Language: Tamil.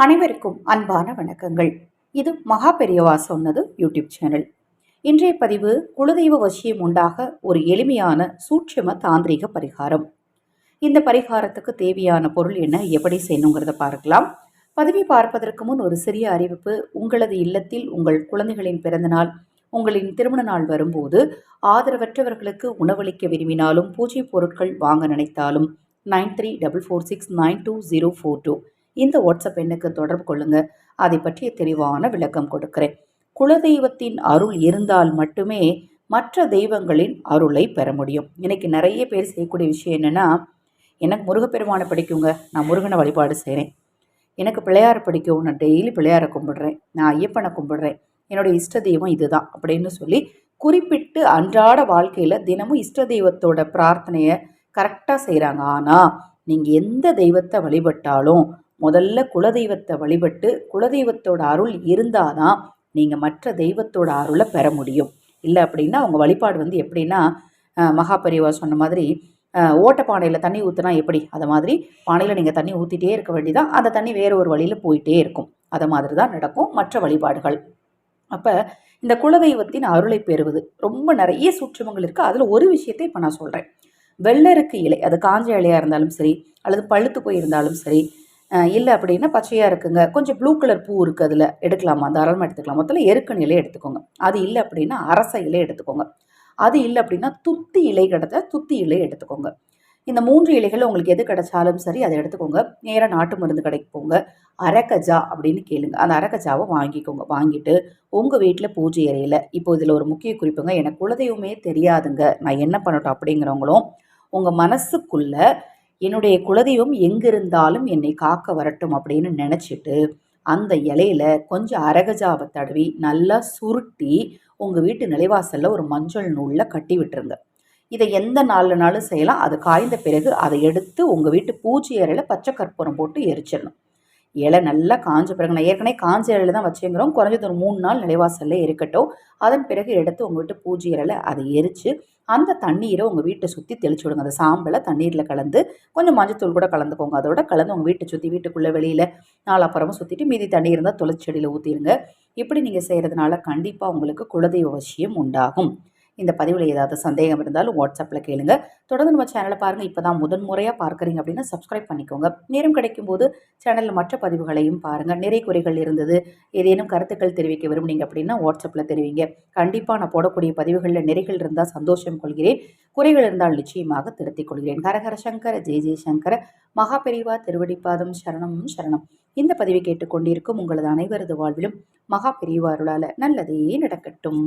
அனைவருக்கும் அன்பான வணக்கங்கள். இது மகா பெரியவா சொன்னது யூடியூப் சேனல். இன்றைய பதிவு குலதெய்வ வசியம் உண்டாக ஒரு எளிமையான சூட்சும தாந்திரிக பரிகாரம். இந்த பரிகாரத்துக்கு தேவையான பொருள் என்ன, எப்படி செய்யணுங்கிறத பார்க்கலாம். பதிவை பார்ப்பதற்கு முன் ஒரு சிறிய அறிவிப்பு. உங்களது இல்லத்தில் உங்கள் குழந்தைகளின் பிறந்தநாள், உங்களின் திருமண நாள் வரும்போது ஆதரவற்றவர்களுக்கு உணவளிக்க விரும்பினாலும், பூஜை பொருட்கள் வாங்க நினைத்தாலும் 9344692042 இந்த வாட்ஸ்அப் எண்ணுக்கு தொடர்பு கொள்ளுங்க. அதை பற்றிய தெளிவான விளக்கம் கொடுக்கிறேன். குலதெய்வத்தின் அருள் இருந்தால் மட்டுமே மற்ற தெய்வங்களின் அருளை பெற முடியும். இன்னைக்கு நிறைய பேர் செய்யக்கூடிய விஷயம் என்னன்னா, எனக்கு முருகப்பெருமானை பிடிக்குங்க, நான் முருகனை வழிபாடு செய்கிறேன். எனக்கு பிள்ளையாரை பிடிக்கும், நான் டெய்லி பிள்ளையாரை கும்பிடுறேன், நான் ஐயப்பனை கும்பிடுறேன், என்னுடைய இஷ்ட தெய்வம் இதுதான் அப்படின்னு சொல்லி குறிப்பிட்டு அன்றாட வாழ்க்கையில் தினமும் இஷ்ட தெய்வத்தோட பிரார்த்தனையை கரெக்டாக செய்கிறாங்க. ஆனால் நீங்கள் எந்த தெய்வத்தை வழிபட்டாலும் முதல்ல குலதெய்வத்தை வழிபட்டு குலதெய்வத்தோட அருள் இருந்தால் தான் நீங்கள் மற்ற தெய்வத்தோட அருளை பெற முடியும். இல்லை அப்படின்னா அவங்க வழிபாடு எப்படின்னா, மகா பெரியவா சொன்ன மாதிரி ஓட்ட பானையில் தண்ணி ஊற்றுனா எப்படி, அதை மாதிரி பானையில் நீங்கள் தண்ணி ஊற்றிட்டே இருக்க வேண்டியதான், அந்த தண்ணி வேறு ஒரு வழியில் போயிட்டே இருக்கும். அதை மாதிரி தான் நடக்கும் மற்ற வழிபாடுகள். அப்போ இந்த குலதெய்வத்தின் அருளை பெறுவது ரொம்ப நிறைய சூட்சமங்கள் இருக்குது. அதில் ஒரு விஷயத்தை இப்போ நான் சொல்கிறேன். வெள்ளருக்கு இலை, அது காஞ்ச இலையாக இருந்தாலும் சரி, அல்லது பழுத்து போயிருந்தாலும் சரி, இல்லை அப்படின்னா பச்சையாக இருக்குங்க, கொஞ்சம் ப்ளூ கலர் பூ இருக்குது, அதில் எடுக்கலாமா, தாராளமாக எடுத்துக்கலாம். மொத்தத்தில் எருக்கன் இலை எடுத்துக்கோங்க. அது இல்லை அப்படின்னா அரச இலை எடுத்துக்கோங்க. அது இல்லை அப்படின்னா துத்தி இலை கிடைச்சா துத்தி இலை எடுத்துக்கோங்க. இந்த 3 இலைகள் உங்களுக்கு எது கிடைச்சாலும் சரி அதை எடுத்துக்கோங்க. நேராக நாட்டு மருந்து கடைக்கு போங்க. அரக்கஜா அப்படின்னு கேளுங்க. அந்த அரக்கஜாவை வாங்கிக்கோங்க. வாங்கிட்டு உங்கள் வீட்டில் பூஜை அறையில், இப்போ இதில் ஒரு முக்கிய குறிப்புங்க, எனக்கு குலதெய்வமே தெரியாதுங்க, நான் என்ன பண்ணட்டும் அப்படிங்கிறவங்களும் உங்கள் மனசுக்குள்ள என்னுடைய குலதெய்வம் எங்கிருந்தாலும் என்னை காக்க வரட்டும் அப்படின்னு நினச்சிட்டு அந்த இலையில கொஞ்சம் அரகஜாவை தடவி நல்லா சுருட்டி உங்கள் வீட்டு நிலைவாசலில் ஒரு மஞ்சள் நூலில் கட்டி விட்டுருங்க. இதை எந்த நாள்னாலும் செய்யலாம். அது காய்ந்த பிறகு அதை எடுத்து உங்கள் வீட்டு பூஜை அறையில் பச்சை கற்பூரம் போட்டு எரிச்சிடணும். இலை நல்லா காஞ்ச பிறகு, நான் ஏற்கனவே காஞ்ச இலையில தான் வச்சுங்கிறோம், குறைஞ்சது ஒரு 3 நாள் நிலைவாசலில் இருக்கட்டும். அதன் பிறகு எடுத்து உங்கள் வீட்டு பூஜை அறையில் அதை எரித்து அந்த தண்ணீரை உங்கள் வீட்டை சுற்றி தெளிச்சு விடுங்க. அந்த சாம்பலை தண்ணீரில் கலந்து கொஞ்சம் மஞ்சத்தூள் கூட கலந்துக்கோங்க. அதோட கலந்து உங்கள் வீட்டை சுற்றி, வீட்டுக்குள்ளே வெளியில் நாலாப்புறமும் சுற்றிட்டு மீதி தண்ணி இருந்தால் துளசி செடியில் ஊற்றிடுங்க. இப்படி நீங்கள் செய்கிறதுனால கண்டிப்பாக உங்களுக்கு குலதெய்வ வசியம் உண்டாகும். இந்த பதிவில் ஏதாவது சந்தேகம் இருந்தாலும் வாட்ஸ்அப்பில் கேளுங்க. தொடர்ந்து நம்ம சேனலை பாருங்கள். இப்போ தான் முதன்முறையாக பார்க்குறீங்க அப்படின்னா சப்ஸ்கிரைப் பண்ணிக்கோங்க. நேரம் கிடைக்கும்போது சேனலில் மற்ற பதிவுகளையும் பாருங்கள். நிறை குறைகள் இருந்தது, ஏதேனும் கருத்துக்கள் தெரிவிக்க விரும்புனீங்க அப்படின்னா வாட்ஸ்அப்பில் தெரிவிங்க. கண்டிப்பாக நான் போடக்கூடிய பதிவுகளில் நிறைகள் இருந்தால் சந்தோஷம் கொள்கிறேன், குறைகள் இருந்தால் நிச்சயமாக திருத்திக் கொள்கிறேன். ஹரஹர சங்கர ஜெய ஜெயசங்கர. மகா பெரிவா திருவடிப்பாதம் சரணம் சரணம். இந்த பதிவை கேட்டுக்கொண்டிருக்கும் உங்களது அனைவரது வாழ்விலும் மகா பெரிவா அருளால் நல்லதே நடக்கட்டும்.